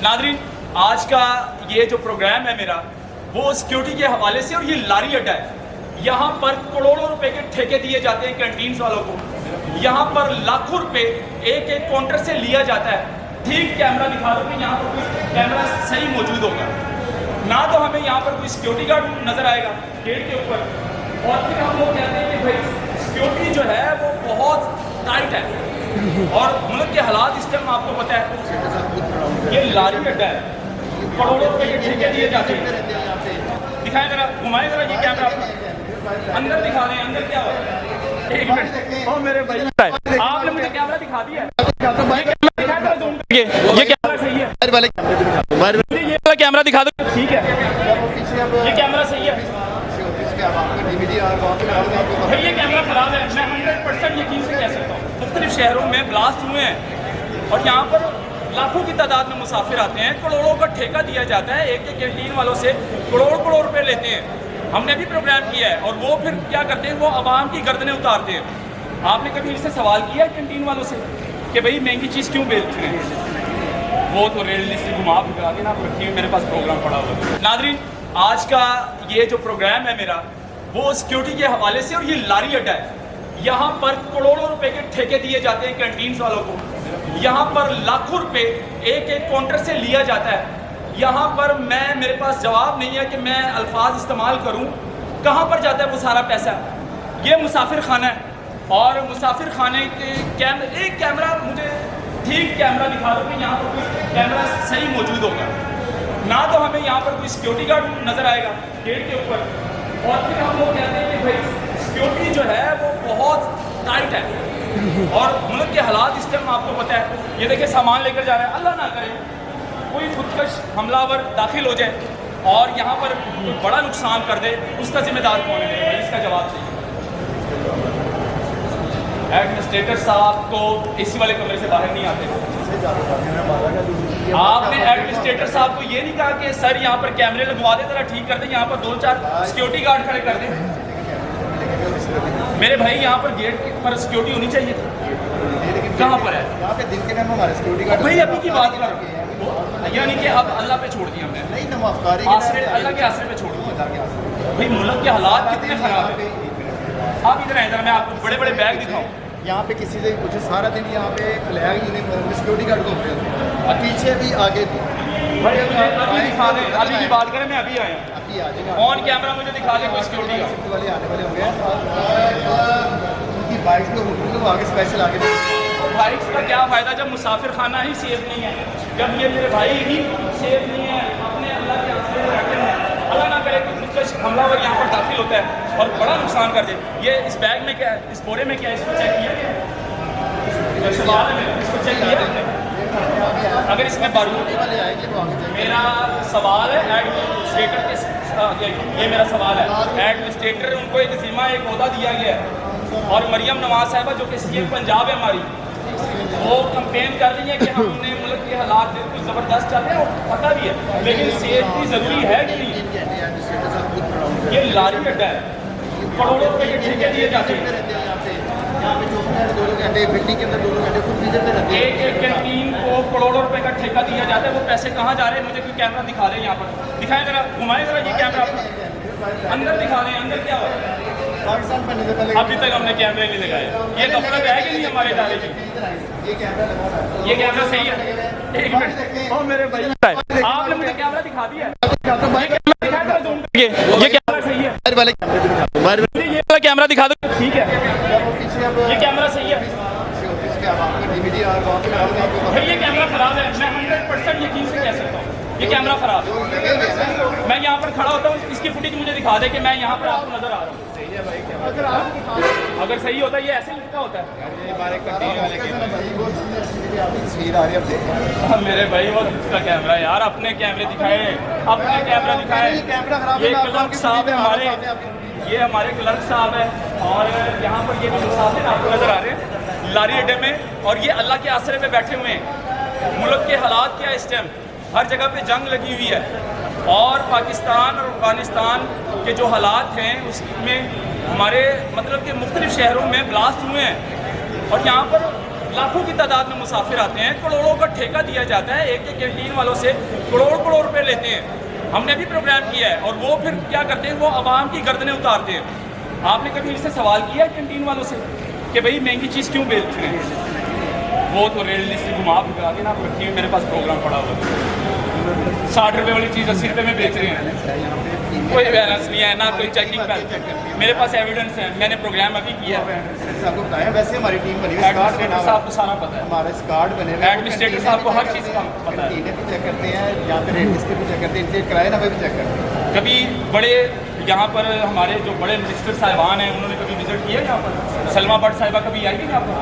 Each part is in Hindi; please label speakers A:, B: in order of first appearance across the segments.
A: नादरीन, आज का ये जो प्रोग्राम है मेरा वो सिक्योरिटी के हवाले से, और ये लारी अड्डा है। यहाँ पर करोड़ों रुपए के ठेके दिए जाते हैं कैंटीन वालों को। यहाँ पर लाखों रुपए एक एक काउंटर से लिया जाता है। ठीक कैमरा दिखा दो कि यहाँ पर कोई कैमरा सही मौजूद होगा ना, तो हमें यहाँ पर कोई सिक्योरिटी गार्ड नज़र आएगा गेट के ऊपर, और फिर हम लोग कहते हैं कि भाई सिक्योरिटी जो है वो बहुत टाइट है। और मुल्क के हालात इस टाइम आपको पता है, ये लारी अड्डा है, करोड़ों रुपए के ठेके दिए जाते हैं। दिखाएं जरा, घुमाएं जरा ये कैमरा, अंदर दिखा दें अंदर क्या हो रहा है। एक मिनट, ओ मेरे भाई आपने मुझे कैमरा दिखा दिया है, ये कैमरा सही है, ये वाला कैमरा दिखा दो। ठीक है, ये कैमरा सही है, ये कैमरा खराब है, मैं 100% यकीन से कह सकता हूँ। मुख्तलिफ शहरों में ब्लास्ट हुए हैं और यहाँ पर लाखों की तादाद में मुसाफिर आते हैं। करोड़ों का ठेका दिया जाता है, एक एक कैंटीन वालों से करोड़ रुपए लेते हैं। हमने भी प्रोग्राम किया है, और वो फिर क्या करते हैं, वो आवाम की गर्दनें उतारते हैं। आपने कभी इससे सवाल किया है कैंटीन वालों से कि भाई महंगी चीज़ क्यों बेचते हैं? वो तो रेल लिस्ट घुमा फिरा के ना रखी, मेरे पास प्रोग्राम पड़ा हुआ है। नादरीन, आज का ये जो प्रोग्राम है मेरा वो सिक्योरिटी के हवाले से, और ये लारी अड्डा है। यहाँ पर करोड़ों रुपए के ठेके दिए जाते हैं कैंटीन वालों को। यहाँ पर लाखों रुपए एक एक काउंटर से लिया जाता है। यहाँ पर मेरे पास जवाब नहीं है कि मैं अल्फाज इस्तेमाल करूँ। कहाँ पर जाता है वो सारा पैसा? ये मुसाफिर खाना है, और मुसाफिर खाने के एक कैमरा मुझे ठीक कैमरा दिखा दो कि यहाँ पर कोई कैमरा सही मौजूद होगा ना, तो हमें यहाँ पर कोई सिक्योरिटी गार्ड नज़र आएगा गेट के ऊपर, और फिर हम लोग कहते हैं कि भाई सिक्योरिटी जो है वो बहुत टाइट है। और मुल्क के हालात इस टाइम आपको पता है, ये देखिए सामान लेकर जा रहे हैं, अल्लाह ना करे कोई खुदकश हमलावर दाखिल हो जाए और यहाँ पर कोई बड़ा नुकसान कर दे, उसका जिम्मेदार कौन है? भाई इसका जवाब चाहिए। एडमिनिस्ट्रेटर साहब को इसी वाले कमरे से बाहर नहीं आते। आपने एडमिनिस्ट्रेटर साहब को ये नहीं कहा कि सर यहाँ पर कैमरे लगवा दे, जरा ठीक कर दे, यहाँ पर 2-4 सिक्योरिटी गार्ड खड़े कर दे। मेरे भाई यहाँ पर गेट पर सिक्योरिटी होनी चाहिए थी, कहाँ पर है? यहाँ पे दिन के टाइम हमारे सिक्योरिटी गार्ड भाई अभी की बात कर, यानी कि अब अल्लाह पे छोड़ दिया हमने, नहीं अल्लाह के आसरे पे छोड़ दिया। भाई मुल्क के हालात कितने खराब है। आप इधर आए, मैं आपको बड़े बड़े बैग दिखाऊं।
B: यहाँ पे किसी से पूछे, सारा दिन यहाँ पे फ्लैग यूनिफॉर्म सिक्योरिटी गार्ड घूम रहे हैं, और पीछे भी आगे भी।
A: भाई अभी दिखा दें, अभी की बात करें, मैं अभी आया,
B: अभी आ जाएगा
A: ऑन कैमरा मुझे दिखा दे कोई सिक्योरिटी गार्ड
B: वाले आने वाले होंगे। उनकी बाइक पे होटल को आगे स्पेशल आगे।
A: बाइक्स का क्या फ़ायदा जब मुसाफिर खाना ही सेफ नहीं है, जब ये मेरे भाई ही सेफ नहीं है, अपने अल्लाह के आसरे में बैठे हैं, अल्लाह ना करे कोई खुदकश हमलावर यहाँ पर दाखिल होता है और बड़ा नुकसान कर दे। ये इस बैग में क्या है, इस बोरे में क्या है, इसको चेक किया क्या? सवाल है, इसको चेक किया? अगर इसमें बारूद मेरा सवाल है एडमिनिस्ट्रेटर के, ये मेरा सवाल है एडमिनिस्ट्रेटर, उनको एक ज़िम्मा एक ओहदा दिया गया है, और मरियम नवाज साहिबा जो कि सीएम पंजाब है हमारी, वो कंपेन कर रही है कि हमने मुल्क के हालात बिल्कुल ज़बरदस्त चल रहे हैं, और पता भी है, लेकिन सेफ्टी ज़रूरी है कि नहीं? ये लारी अड्डा है, करोड़ों रुपए के ठेके दिए जाते हैं।
B: बिल्डिंग के अंदर 2 घंटे खुद विजिट में रहते हैं।
A: एक कैंटीन को करोड़ों रुपए का ठेका दिया जाता है, वो पैसे कहाँ जा रहे हैं? मुझे कोई कैमरा दिखा दे, यहाँ पर दिखाएं जरा, घुमाएं जरा ये कैमरा, अंदर दिखा दें अंदर क्या हो रहा है।
B: पाकिस्तान बनने से पहले
A: अभी तक हमने कैमरे नहीं लगाए, ये दफ्तर है कि नहीं हमारे इदारे की?
B: ये कैमरा लगा है,
A: ये कैमरा सही है। एक मिनट, ओ मेरे भाई आपने मुझे कैमरा दिखा दिया है, ये कैमरा सही है, ये वाला कैमरा दिखा दो। ठीक है, ये कैमरा सही है, भाई ये कैमरा खराब है, मैं 100% यकीन से कह सकता हूँ ये कैमरा खराब है। मैं यहाँ पर खड़ा होता हूँ, इसकी फुटेज मुझे दिखा दे कि मैं यहाँ पर आपको नजर आ रहा हूँ। अगर सही होता है ये ऐसे लिखा होता है। मेरे भाई वो का कैमरा यार, अपने कैमरे दिखाए, अपने कैमरा दिखाए। ये क्लर्क साहब है हमारे, ये हमारे क्लर्क साहब है, और यहाँ पर ये मुसाफिर आपको नजर आ रहे हैं लारी अड्डे में, और ये अल्लाह के आसरे पे बैठे हुए हैं। मुल्क के हालात क्या इस टाइम, हर जगह पे जंग लगी हुई है, और पाकिस्तान और अफगानिस्तान के जो हालात हैं उसमें हमारे मतलब कि मुख्तलिफ शहरों में ब्लास्ट हुए हैं, और यहाँ पर लाखों की तादाद में मुसाफिर आते हैं, करोड़ों का ठेका दिया जाता है, एक एक कैंटीन वालों से करोड़ रुपए लेते हैं। हमने भी प्रोग्राम किया है और वो फिर क्या करते हैं, वो आवाम की गर्दनें उतारते हैं। आपने कभी इससे सवाल किया है कैंटीन वालों से कि भाई महंगी चीज़ क्यों बेचते हैं? वो तो रेल लिस्ट घुमा फिरा के ना रखी है, मेरे पास प्रोग्राम पड़ा हुआ है, 60 रुपये वाली चीज़ 80 रुपये में बेच रहे हैं, कोई बैलेंस नहीं है ना कोई चेकिंग बैलेंस। मेरे पास एविडेंस है, मैंने प्रोग्राम अभी किया है।
B: आपको बताया वैसे हमारी टीम बनी है,
A: एडमिनिस्ट्रेटर साहब को सारा पता है,
B: हमारे स्कार्ड बने हुए हैं,
A: एडमिनिस्ट्रेटर साहब को हर चीज़ का पता है।
B: कैंटीनें भी चेक करते हैं, यहाँ पे रेट लिस्ट भी चेक करते हैं, इनके किराए नामे भी चेक करते हैं।
A: कभी बड़े यहाँ पर हमारे जो बड़े मिनिस्टर साहिबान हैं उन्होंने कभी विजिट किया यहाँ पर? सलमा भट्ट साहिबा कभी आई थी यहाँ पर?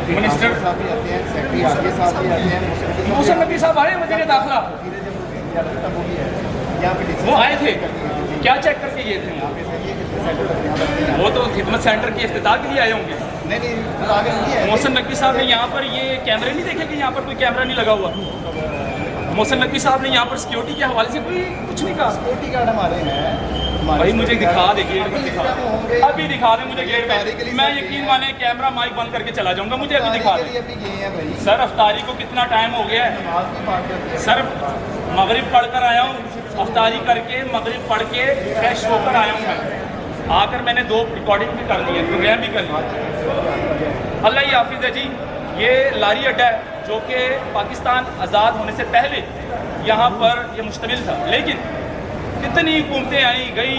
A: मिनिस्टर
B: साहब भी आते हैं, सेक्रेटरी आगे साहब भी आते हैं,
A: मौसम नबी साहब आए वज़ीर दाखिला, वो आए थे, क्या चेक करके गए थे? वो तो खिदमत सेंटर की इफ्तिताह के लिए आए होंगे।
B: नहीं
A: मोहसिन नकवी साहब ने यहाँ पर ये कैमरे नहीं देखे कि यहाँ पर कोई कैमरा नहीं लगा हुआ? मोहसिन नकवी साहब ने यहाँ पर सिक्योरिटी के हवाले से कोई कुछ नहीं कहा?
B: सिक्योरिटी गार्ड हमारे हैं,
A: भाई मुझे दिखा दे गेट पर, दिखा अभी दिखा दे मुझे गेट पे, मैं यकीन माने कैमरा माइक बंद करके चला जाऊंगा, मुझे अभी दिखा दे। सर अफ्तारी को कितना टाइम हो गया है सर, मगरिब पढ़ कर आया हूँ, अफ्तारी करके मगरिब पढ़ के फ्रेश होकर आया हूँ मैं, आकर मैंने 2 रिकॉर्डिंग भी कर ली है, प्रोग्राम भी कर लिया। अल्लाह ही हाफिज़ है जी। ये लारी अड्डा है जो कि पाकिस्तान आज़ाद होने से पहले यहाँ पर ये मुश्तमिल था, लेकिन कितनी हुकूमतें आई गई,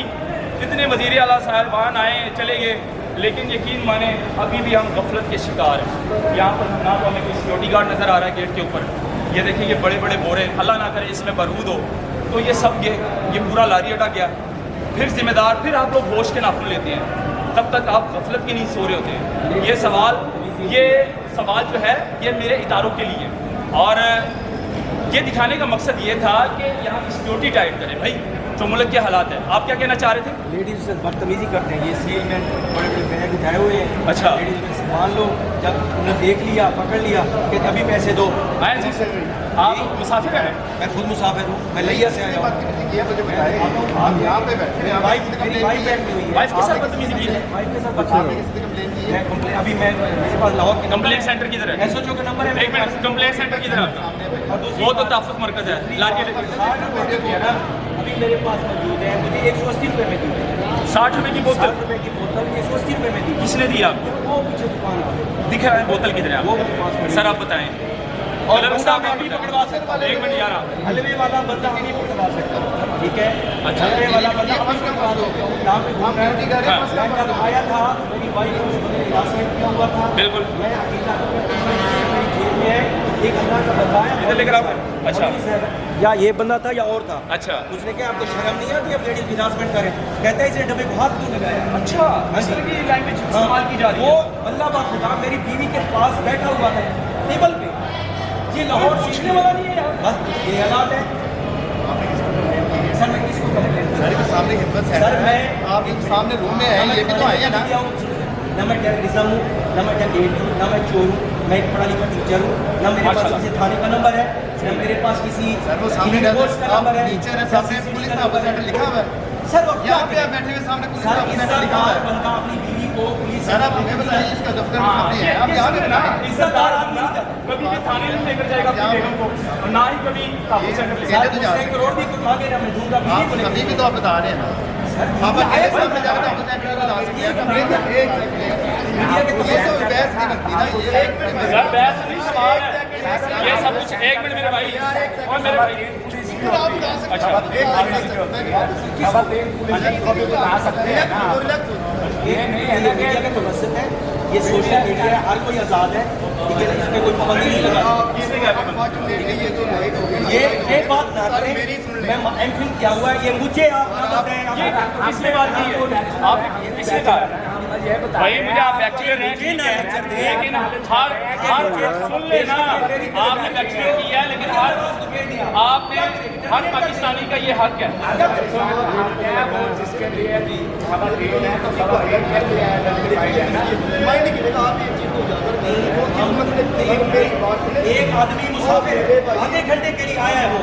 A: कितने वज़ीर आला साहिबान आए चले गए, लेकिन यकीन माने अभी भी हम गफलत के शिकार हैं। यहाँ पर ना तो हमें कोई सिक्योरिटी गार्ड नज़र आ रहा है गेट के ऊपर, ये देखिए ये बड़े बड़े बोरे, अल्लाह ना करे इसमें बारूद हो तो ये सब ये पूरा लारी अड्डा गया। फिर जिम्मेदार फिर आप लोग होश के नाखून लेते हैं, तब तक आप गफलत की नींद सो रहे होते हैं। ये सवाल जो है ये मेरे इदारों के लिए, और ये दिखाने का मकसद ये था कि यहाँ की सिक्योरिटी टाइट करें भाई, जो मुल्क के हालात है। आप क्या कहना चाह रहे थे?
C: लेडीज़ से बदतमीजी करते हैं, ये सेलमैन बड़े बड़े बैग उठाए हुए हैं।
A: अच्छा।
C: लेडीज़ में सामान लो, जब उन्हें देख लिया पकड़ लिया कि अभी पैसे दो।
A: आए जी सर, आप मुसाफिर हैं?
C: मैं खुद मुसाफिर हूँ, मैं लिया से आया हूँ।
B: आप यहाँ पे बैठे हैं,
C: मेरी वाइफ बैठी हुई है,
A: वाइफ के साथ बदतमीजी की है?
C: वाइफ के साथ बदतमीजी। मैं कंप्लेन अभी मेरे पास लाहौर की
A: कंप्लेंट सेंटर की तरह
C: SHO का नंबर है।
A: एक मिनट, कंप्लेंट सेंटर की तरह
C: और दूसरी
A: वो तो तहफ़्फ़ुज़ मरकज़ है, लारी
C: 60 रुपये मेरे पास मौजूद है, मुझे 180 रुपये में दी,
A: 60 रुपये की बोतल
C: 60 रुपये की बोतल 180 रुपये में दी।
A: किसने दी आपको?
C: वो पीछे दुकान वाले
A: दिख रहा है बोतल किधर है
C: वो
A: आपको?
C: मेरे पास पड़ी।
A: सर आप बताएं।
C: और
A: कलर
C: बंदा
A: साहब
C: मैं भी पकड़वा सकता हूँ।
A: एक मिनट यार,
C: हलवे वाला बंदा भी नहीं पकड़वा सकता, ठीक है?
A: अच्छा।
C: हलवे वाला बंदा भी पकड़वा सकता हूँ। यहाँ पे घूम रहा है। मैं जब आया था मेरी वाइफ को उसने हिरासमेंट किया हुआ था।
A: बिल्कुल।
C: मैं अकेला मेरी जेब में है, एक अल्लाह का बंदा है।
A: इधर लेकर आओ। अच्छा।
C: या ये बंदा था या और था।
A: अच्छा
C: उसने क्या आपको शर्म नहीं आती अब लेडीज हिरासमेंट करें? कहता है इसे डब्बे को हाथ क्यों लगाया?
A: अच्छा, इस तरह की लैंग्वेज इस्तेमाल की जा रही
C: वो
A: है।
C: अल्लाह बा खुदा मेरी बीवी के पास बैठा हुआ है टेबल पे, ये लाहौर
A: पूछने वाला नहीं है यार।
C: बस ये हालात है। सर मैं किसको कंप्लेंट
B: सर के सामने खिदमत
C: सर
B: सेंटर है,
C: मैं
B: आप इनके सामने रूम में हैं, ये भी तो आए हैं ना।
C: ना मैं टेररिज्म हूँ, ना मैं टेररिस्ट हूँ, ना मैं चोर हूँ, मैं एक पढ़ा लिखा टीचर हूँ, ना मेरे पास किसी थाने का नंबर है, ना मेरे पास किसी
B: सर वो सामने
C: रिपोर्ट का नंबर है,
B: टीचर है, सामने पुलिस का ऑफिसर सेंटर लिखा हुआ है।
C: सर वो क्या
B: यहाँ पे आप बैठे हुए सामने पुलिस का
C: सर
B: ऑफिसर सेंटर लिखा हुआ
C: इज्जतदार
B: है।
C: बंदा अपनी बीवी को पुलिस
B: सर आप हमें बताइए इसका दफ्तर में
A: हाँ,
B: सामने है, आप यहाँ पे बताइए।
C: इज्जतदार आदमी
A: कभी भी थाने नहीं लेकर जाएगा अपनी बेगम को, और ना ही कभी ताबू सेंटर ले
B: ये तो जा
C: दूसरे करोड़ भी कुछ मांगे ना मैं दूंगा बीवी
B: आप
C: को
B: अभी भी तो आप बता रहे हैं ना।
C: सर
B: आप अकेले सामने जाकर ऑफिस सेंटर में बता सकते हैं।
C: मीडिया के
B: ये तो बहस नहीं बनती ना, ये एक मिनट
A: सर बहस नहीं, सवाल है ये सब कुछ। एक मिनट मेरे भाई और मेरे भाई, अच्छा
C: मीडिया का तो मकसद है, ये सोशल मीडिया है, हर कोई आज़ाद है, ठीक है, इसमें कोई पाबंदी नहीं लगा। ये एक बात ना करें, मैं MPhil किया हुआ है, ये मुझे आप ना बताएं।
A: ये किसने बात की है? आप किसने कहा? भाई मुझे आप लेक्चर हैं ठीक है, लेकिन हर सुन लेना, आपने लेक्चर किया है, लेकिन आपने हर पाकिस्तानी का ये हक है।
B: जिसके लिए
C: एक आदमी मुसाफिर आधे घंटे के लिए आया है, वो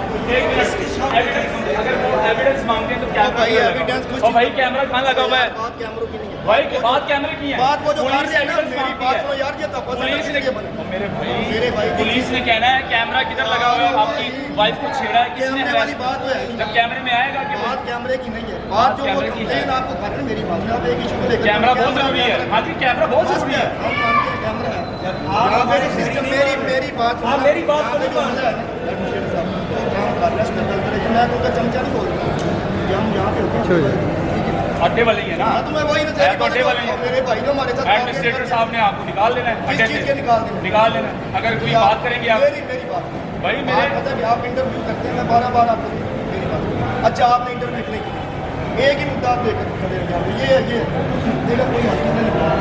A: अगर वो एविडेंस मांगते हैं तो क्या?
B: भाई एविडेंस कुछ
A: और भाई कैमरा कहाँ लगा हुआ है?
B: कैमरों की नहीं है।
A: भाई की बात कैमरे की है।
B: बात वो जो कर
A: पुलिस
B: रहे हैं ना,
A: एविडेंस
B: मेरी
A: मांगती
B: बात
A: है।
B: सुनो यार, ये तो
A: पुलिस ने मेरे
B: मेरे भाई
A: भाई पुलिस ने कहना है कैमरा किधर लगा हुआ है, आपकी वाइफ को छेड़ा है, किसने
B: कैमरे वाली बात तो है नहीं।
A: जब कैमरे में आएगा कि
B: बात कैमरे की नहीं है, बात जो वो
A: कैमरे की है।
B: कंप्लेन आपको कर रहे हैं मेरी बात में, आप एक इशू को लेकर
A: कैमरा बहुत जरूरी है। हाँ जी कैमरा बहुत जरूरी है।
B: हम मानते हैं कैमरा है। यहाँ पे सिस्टम मेरी बात सुनो।
C: हाँ, मेरी बात
B: यहाँ पे
C: सुनो।
B: जो बंदा है ना, एडमिनिस्ट्रेटर साहब, वो काम कर रहा है, स्ट्रगल कर रहा है। मैं तो उनका चमचा नहीं बोल रहा हूँ। ये हम यहाँ पे होते हैं।
A: अड्डे वाले ही है ना,
B: हाँ, तो मैं वही तो
A: है तो अड्डे वाले ही है।
B: मेरे भाई जो हमारे साथ
A: एडमिनिस्ट्रेटर साहब ने आपको निकाल लेना है
B: किस
A: अड्डे
B: चीज़
A: से,
B: के निकाल देना?
A: निकाल लेना है। अगर कोई बात करेंगे आप
B: मेरी बात
A: भाई
B: मेरे
A: मेरे
B: पता है कि आप इंटरव्यू करते हैं, मैं 12 बार आपको मेरी बात। अच्छा आपने इंटरव्यू नहीं किया, एक ही मुद्दा आप लेकर खड़े हो जाओगे, ये देखो कोई हल नहीं निकाला।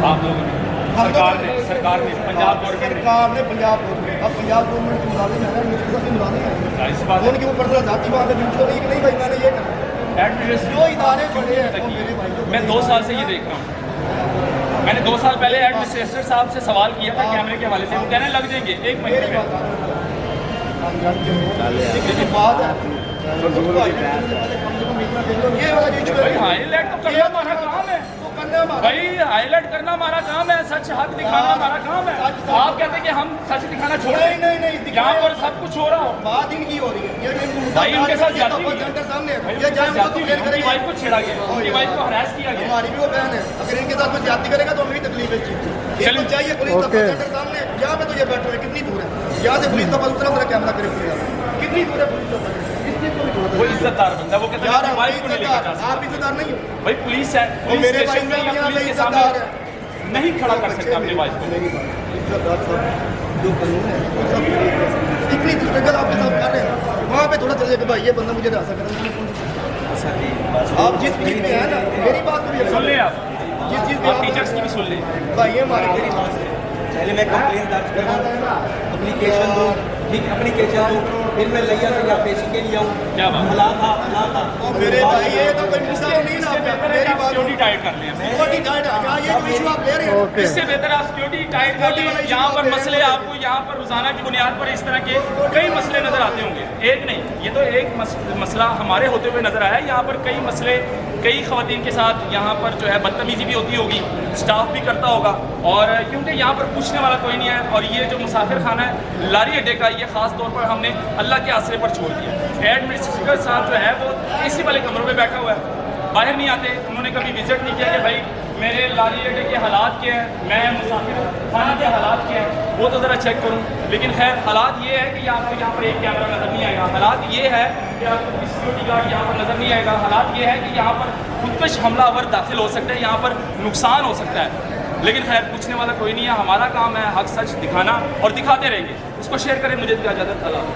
A: आप लोगों ने सरकार ने पंजाब गवर्नमेंट
B: सरकार ने पंजाब गवर्नमेंट, अब पंजाब गवर्नमेंट के मुलाजिम है ना, मिनिस्टर साहब के मुलाजिम है,
A: इस बात
B: उनके ऊपर तो जाती बात है, बिल्कुल नहीं कि नहीं भाई मैंने ये करना है।
A: एडमिनिस्ट्रेशन
B: जो इदारे बड़े हैं वो मेरे भाई जो
A: मैं 2 साल से ये देख रहा हूँ। मैंने 2 साल पहले एडमिनिस्ट्रेटर साहब से सवाल किया था कैमरे के हवाले से, वो कहने लग जाएंगे 1 महीने
B: मेरी
A: में।
B: बात हम जानते हैं लेकिन बात है ये वाला जो इशू
A: भाई
B: है
A: हाईलाइट तो करना हमारा काम है
B: वो करना हमारा
A: भाई, हाईलाइट करना हमारा काम है, सच हक दिखाना हमारा काम है। आप कहते हैं कि हम सच दिखाना छोड़
B: नहीं
A: दें,
B: नहीं नहीं
A: यहाँ पर सब कुछ हो रहा हो।
B: बात इनकी हो रही है ये मुद्दा
A: भाई उनके साथ
B: ये
A: जाती
B: तो
A: हुई है।
B: सेंटर सामने
A: भाई,
B: है ये जाए
A: जाती
B: तो
A: हुई है,
B: क्लियर
A: उनकी
B: करेगा
A: वाइफ को छेड़ा गया, उनकी वाइफ को हरास किया गया।
B: हमारी भी वो बहन है, अगर इनके साथ कोई ज्यादती करेगा तो हमें भी तकलीफ है इस चीज़ की। ये तो चाहिए पुलिस दफ्तर सेंटर सामने, यहाँ पे तो ये बैठे हुए कितनी दूर है, यहाँ से पुलिस दफ्तर उस तरफ कैमरा करे पूरी कितनी दूर है पुलिस दफ्तर, इस चीज़ को भी थोड़ा
A: वो इज्जतदार बंदा, वो कहते हैं
B: यार
A: कि वाइफ को नहीं लेकर जा सकता।
B: आप इज्जतदार नहीं हो,
A: भाई पुलिस है,
B: वो
A: पुलिस
B: मेरे भाई
A: स्टेशन में या
B: यहाँ पे
A: पुलिस के
B: इज्जतदार
A: सामने
B: है,
A: नहीं खड़ा कर सकता अपनी वाइफ को।
B: मेरी बात इज्जतदार सब जो कानून है वो सब इतनी स्ट्रगल आपके साथ कर रहे हैं, वहाँ पे थोड़ा चलिए कि भाई ये बंदा मुझे ऐसा कर रहा है। आप जिस चीज़ में है ना, मेरी बात को भी
A: सुन ले आप,
B: जिस चीज़ में
A: आप टीचर्स की भी सुन ले।
B: भाई ये हमारी मेरी बात है।
C: पहले मैं कंप्लेन दर्ज करूँ, एप्लीकेशन दूँ, ठीक एप्लीकेशन दूँ, फिर मैं लिया से या पेशी के लिए आऊँ,
A: क्या बात?
C: फला था
B: और मेरे भाई ये तो कोई मिसाल नहीं ना आपका, मेरी बात
A: सिक्योरिटी टाइट कर लें।
B: सिक्योरिटी गार्ड है, यहाँ ये जो इशू आप ले रहे हैं
A: इससे बेहतर आप सिक्योरिटी टाइट कर लें। यहाँ पर मसले आपको यहाँ पर रोजाना की बुनियाद पर इस तरह के कई मसले नजर आते होंगे, एक नहीं, ये तो एक मसला हमारे होते हुए नजर आया। यहाँ पर कई मसले, कई खवातीन के साथ यहाँ पर जो है बदतमीजी भी होती होगी, स्टाफ भी करता होगा, और क्योंकि यहाँ पर पूछने वाला कोई नहीं है। और ये जो मुसाफिर खाना है लारी अड्डे का, ये खास तौर पर हमने अल्लाह के आसरे पर छोड़ दिया। एडमिनिस्ट्रेटर साहब जो है वो एसी वाले कमरों में बैठा हुआ है, बाहर नहीं आते, उन्होंने कभी विजिट नहीं किया कि भाई मेरे लारी अड्डे के हालात क्या हैं, मैं मुसाफिर खाने के हालात क्या हैं वो तो ज़रा चेक करूं। लेकिन खैर हालात ये है कि आपको यहाँ पर एक कैमरा नज़र नहीं आएगा, हालात ये है कि आपको सिक्योरिटी गार्ड यहाँ पर नज़र नहीं आएगा, हालात ये है कि यहाँ पर खुदकश हमलावर दाखिल हो सकते हैं, यहाँ पर नुकसान हो सकता है। लेकिन खैर पूछने वाला कोई नहीं है, हमारा काम है हक सच दिखाना और दिखाते रहेंगे। इसको शेयर करें, मुझे इजाज़त। अल्लाह।